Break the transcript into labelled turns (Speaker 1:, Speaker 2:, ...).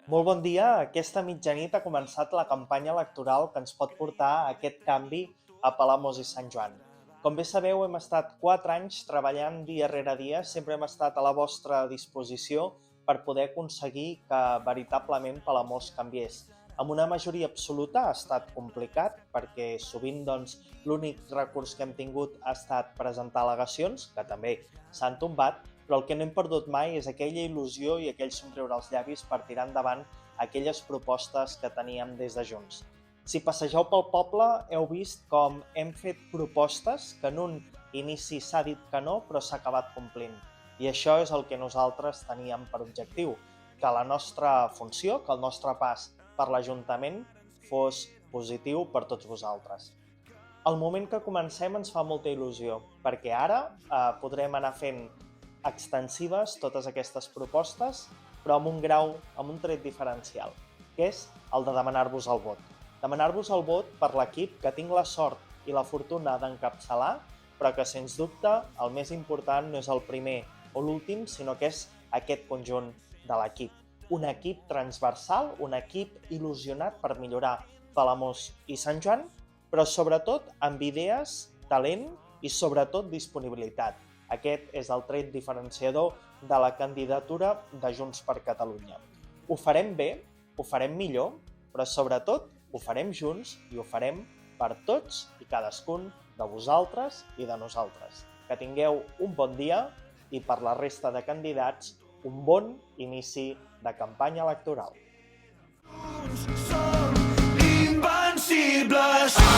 Speaker 1: Molt bon dia. Aquesta mitjanit ha començat la campanya electoral que ens pot portar a aquest canvi a Palamós i Sant Joan. Com bé sabeu, hem estat 4 anys treballant dia rere dia, sempre hem estat a la vostra disposició per poder aconseguir que veritablement Palamós canviés. Amb una majoria absoluta ha estat complicat perquè sovint l'únic recurs que hem tingut ha estat presentar al·legacions, que també s'han tombat, però el que no hem perdut mai és aquella il·lusió i aquell somriure als llavis per tirar endavant aquelles propostes que teníem des de Junts. Si passegeu pel poble, heu vist com hem fet propostes que en un inici s'ha dit que no, però s'ha acabat complint. I això és el que nosaltres teníem per objectiu, que la nostra funció, que el nostre pas per l'Ajuntament fos positiu per tots vosaltres. El moment que comencem ens fa molta il·lusió, perquè ara podrem anar fent extensives totes aquestes propostes, però amb un grau, amb un tret diferencial, que és el de demanar-vos el vot. Demanar-vos el vot per l'equip que tinc la sort i la fortuna d'encapçalar, però que, sens dubte, el més important no és el primer o l'últim, sinó que és aquest conjunt de l'equip. Un equip transversal, un equip il·lusionat per millorar Palamós i Sant Joan, però sobretot amb idees, talent i sobretot disponibilitat. Aquest és el tret diferenciador de la candidatura de Junts per Catalunya. Ho farem bé, ho farem millor, però sobretot ho farem junts i ho farem per tots i cadascun de vosaltres i de nosaltres. Que tingueu un bon dia i per la resta de candidats un bon inici de campanya electoral.
Speaker 2: Som invencibles!